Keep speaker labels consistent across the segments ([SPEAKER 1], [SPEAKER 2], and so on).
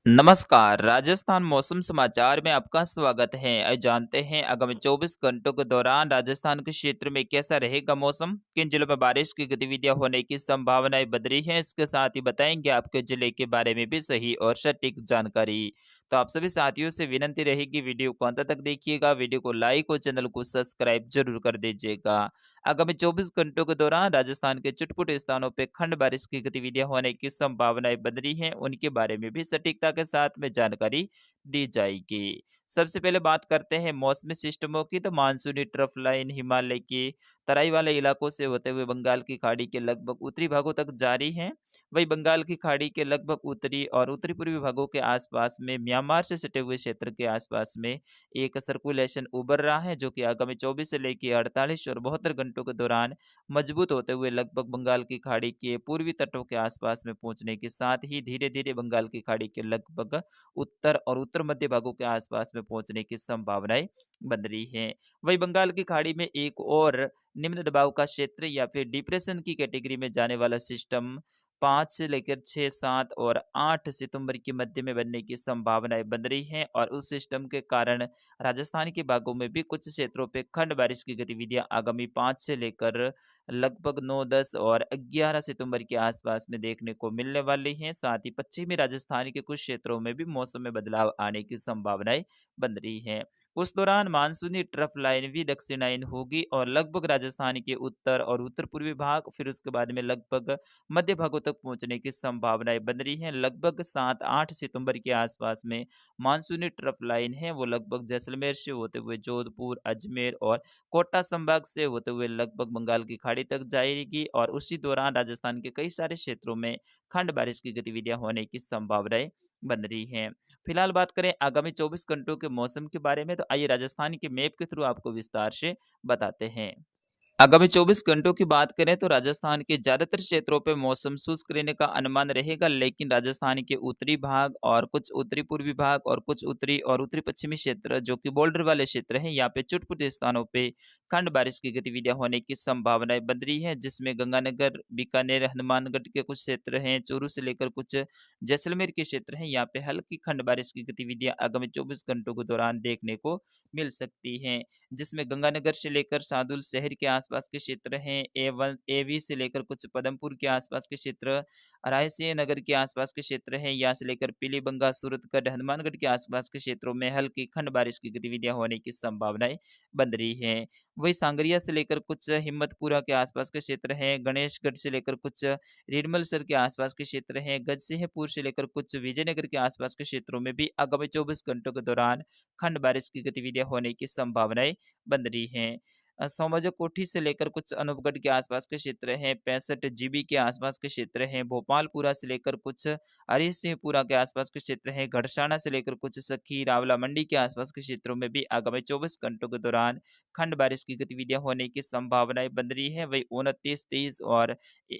[SPEAKER 1] नमस्कार, राजस्थान मौसम समाचार में आपका स्वागत है। आइए जानते हैं आगामी 24 घंटों के दौरान राजस्थान के क्षेत्र में कैसा रहेगा मौसम, किन जिलों में बारिश की गतिविधियां होने की संभावनाएं बन रही हैं। इसके साथ ही बताएंगे आपके जिले के बारे में भी सही और सटीक जानकारी। तो आप सभी साथियों से विनंती रहेगी, वीडियो को अंत तक देखिएगा, वीडियो को लाइक और चैनल को सब्सक्राइब जरूर कर दीजिएगा। आगामी 24 घंटों के दौरान राजस्थान के चुटपुट स्थानों पर खंड बारिश की गतिविधियां होने की संभावनाएं बन रही हैं, उनके बारे में भी सटीकता के साथ में जानकारी दी जाएगी। सबसे पहले बात करते हैं मौसमी सिस्टमों की। तो मानसूनी ट्रफ लाइन हिमालय के तराई वाले इलाकों से होते हुए बंगाल की खाड़ी के लगभग उत्तरी भागों तक जारी है। वही बंगाल की खाड़ी के लगभग उत्तरी और उत्तरी पूर्वी भागों के आसपास में म्यांमार से सटे हुए क्षेत्र के आसपास में एक सर्कुलेशन उभर रहा है, जो कि आगामी 24 से लेकर 48 और 72 घंटों के दौरान मजबूत होते हुए लगभग बंगाल की खाड़ी के पूर्वी तटों के आसपास में पहुंचने के साथ ही धीरे धीरे बंगाल की खाड़ी के लगभग उत्तर और उत्तर मध्य भागों के आसपास में पहुंचने की संभावनाएं बन रही हैं। वही बंगाल की खाड़ी में एक और निम्न दबाव का क्षेत्र या फिर डिप्रेशन की कैटेगरी में जाने वाला सिस्टम 5 से लेकर 6, 7 और 8 सितंबर के मध्य में बनने की संभावनाएं बन रही हैं, और उस सिस्टम के कारण राजस्थान के भागों में भी कुछ क्षेत्रों पे खंड बारिश की गतिविधियां आगामी 5 से लेकर लगभग 9, 10 और 11 सितंबर के आसपास में देखने को मिलने वाली हैं। साथ ही पश्चिमी राजस्थान के कुछ क्षेत्रों में भी मौसम में बदलाव आने की संभावनाएं बन रही हैं। उस दौरान मानसूनी ट्रफ लाइन भी दक्षिणायन होगी और लगभग राजस्थान के उत्तर और उत्तर पूर्वी भाग, फिर उसके बाद में लगभग मध्य भागों तक पहुंचने की संभावनाएं बन रही हैं। लगभग 7-8 सितंबर के आसपास में मानसूनी ट्रफ लाइन है वो लगभग जैसलमेर से होते हुए जोधपुर, अजमेर और कोटा संभाग से होते हुए लगभग बंगाल की खाड़ी तक जाएगी, और उसी दौरान राजस्थान के कई सारे क्षेत्रों में खंड बारिश की गतिविधियां होने की संभावनाएं बन रही हैं। फिलहाल बात करें आगामी 24 घंटों के मौसम के बारे में, तो आइए राजस्थान के मैप के थ्रू आपको विस्तार से बताते हैं। आगामी 24 घंटों की बात करें तो राजस्थान के ज्यादातर क्षेत्रों पे मौसम शुष्क रहने का अनुमान रहेगा, लेकिन राजस्थान के उत्तरी भाग और कुछ उत्तरी पूर्वी भाग और कुछ उत्तरी और उत्तरी पश्चिमी क्षेत्र जो कि बॉर्डर वाले क्षेत्र हैं, यहाँ पे चुटपुट स्थानों पे खंड बारिश की गतिविधियां होने की संभावनाएं बन रही है, जिसमें गंगानगर, बीकानेर, हनुमानगढ़ के कुछ क्षेत्र हैं, चूरू से लेकर कुछ जैसलमेर के क्षेत्र हैं, यहाँ पे हल्की खंड बारिश की गतिविधियां आगामी 24 घंटों के दौरान देखने को मिल सकती हैं। जिसमें गंगानगर से लेकर सादुल शहर के आसपास के क्षेत्र हैं, A1 AV से लेकर कुछ पदमपुर के आसपास के क्षेत्र, रायसिंह नगर के आसपास के क्षेत्र हैं, यहाँ से लेकर पीलीबंगा, सूरतगढ़, हनुमानगढ़ के आसपास के क्षेत्रों में हल्की खंड बारिश की गतिविधियां होने की संभावनाएं बन रही हैं। वही सांगरिया से लेकर कुछ हिम्मतपुरा के आसपास के क्षेत्र हैं, गणेशगढ़ से लेकर कुछ रिडमलसर के आसपास के क्षेत्र हैं, गजसिंहपुर से लेकर कुछ विजयनगर के आसपास के क्षेत्रों में भी आगामी 24 घंटों के दौरान खंड बारिश की गतिविधियां होने की संभावनाएं बन रही हैं। सौमजा कोठी से लेकर कुछ अनूपगढ़ के आसपास के क्षेत्र हैं, 65 जीबी के आसपास के क्षेत्र हैं, भोपालपुरा से लेकर कुछ हरीसिंहपुरा के आसपास के क्षेत्र हैं, घड़साना से लेकर कुछ सखी, रावला मंडी के आसपास के क्षेत्रों में भी आगामी 24 घंटों के दौरान खंड बारिश की गतिविधियां होने की संभावनाएं बन रही है। वही 29, 30 और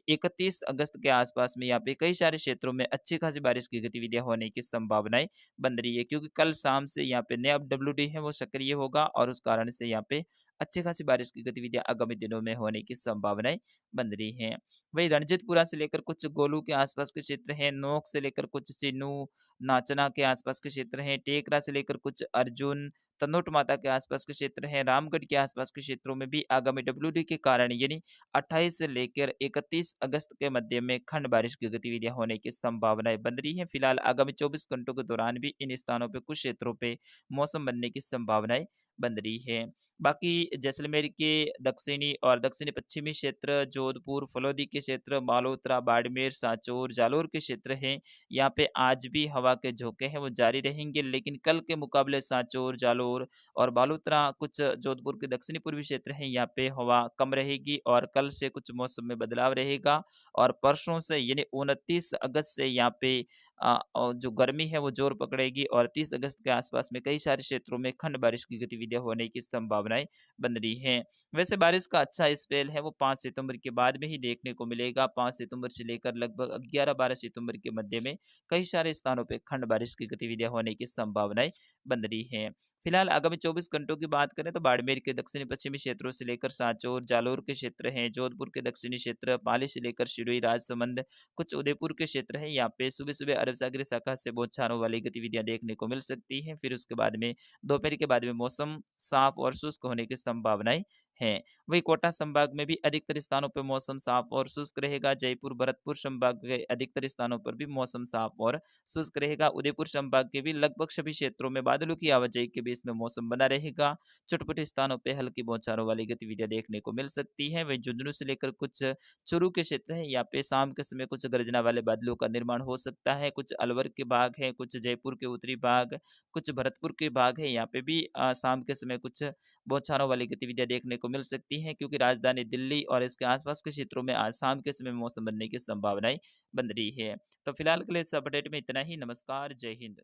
[SPEAKER 1] 31 अगस्त के आसपास में यहाँ पे कई सारे क्षेत्रों में अच्छी खासी बारिश की गतिविधियां होने की संभावनाएं बन रही है, क्योंकि कल शाम से यहाँ पे नया WD है वो सक्रिय होगा, और उस कारण से यहाँ पे अच्छी खासी बारिश की गतिविधियां आगामी दिनों में होने की संभावनाएं बन रही हैं। वही रणजीतपुरा से लेकर कुछ गोलू के आसपास के क्षेत्र हैं, नोक से लेकर कुछ चिन्नू, नाचना के आसपास के क्षेत्र हैं, टेकरा से लेकर कुछ अर्जुन, तनोट माता के आसपास के क्षेत्र हैं, रामगढ़ के आसपास के क्षेत्रों में भी आगामी WD के कारण यानी 28 से लेकर 31 अगस्त के मध्य में खंड बारिश की गतिविधियां होने की संभावनाएं बन रही हैं। फिलहाल आगामी 24 घंटों के दौरान भी इन स्थानों पर कुछ क्षेत्रों पे मौसम बनने की संभावनाएं बन रही है। बाकी जैसलमेर के दक्षिणी और दक्षिणी पश्चिमी क्षेत्र, जोधपुर, फलोदी के क्षेत्र, बालोतरा, बाड़मेर, सांचौर, जालोर के क्षेत्र हैं, यहाँ पे आज भी हवा के झोंके हैं वो जारी रहेंगे, लेकिन कल के मुकाबले सांचौर, जालोर और बालोतरा, कुछ जोधपुर के दक्षिणी पूर्वी क्षेत्र हैं, यहाँ पे हवा कम रहेगी और कल से कुछ मौसम में बदलाव रहेगा, और परसों से यानी 29 अगस्त से यहाँ पे और जो गर्मी है वो जोर पकड़ेगी, और 30 अगस्त के आसपास में कई सारे क्षेत्रों में खंड बारिश की गतिविधियां होने की संभावनाएं बन रही हैं। वैसे बारिश का अच्छा स्पेल है वो 5 सितंबर के बाद में ही देखने को मिलेगा। 5 सितंबर से लेकर लगभग 11-12 सितंबर के मध्य में कई सारे स्थानों पे खंड बारिश की गतिविधियां होने की संभावनाएं बन रही हैं। फिलहाल आगामी 24 घंटों की बात करें तो बाड़मेर के दक्षिणी पश्चिमी क्षेत्रों से लेकर सांचौर, जालौर के क्षेत्र हैं, जोधपुर के दक्षिणी क्षेत्र, पाली से लेकर सिरोही, राजसमंद, कुछ उदयपुर के क्षेत्र हैं। यहाँ पे सुबह-सुबह अरब सागर शाखा से बौछारों वाली गतिविधियाँ देखने को मिल सकती हैं। फिर उसके बाद में दोपहर के बाद में मौसम साफ और शुष्क होने की संभावनाएँ हैं। वहीं कोटा संभाग में भी अधिकतर स्थानों पर मौसम साफ और शुष्क रहेगा। जयपुर, भरतपुर संभाग के अधिकतर स्थानों पर भी मौसम साफ और शुष्क रहेगा। उदयपुर संभाग के भी लगभग सभी क्षेत्रों में बादलों की आवाजाही के बीच में मौसम बना रहेगा। छोटे-छोटे स्थानों पे हल्की बौछारों वाली गतिविधियाँ देखने को मिल सकती हैं। वहीं झुंझुनू से लेकर कुछ चूरू के क्षेत्र हैं, यहाँ पे शाम के समय कुछ गर्जना वाले बादलों का निर्माण हो सकता है। कुछ अलवर के भाग हैं, कुछ जयपुर के उत्तरी भाग, कुछ भरतपुर के भाग हैं, यहाँ पे भी शाम के समय कुछ बौछारों वाली गतिविधियाँ देखने को मिल सकती हैं, क्योंकि राजधानी दिल्ली और इसके आसपास के क्षेत्रों में आज शाम के समय मौसम बनने की संभावनाएँ बन रही है। तो फिलहाल के लिए इस अपडेट में इतना ही। नमस्कार, जय हिंद।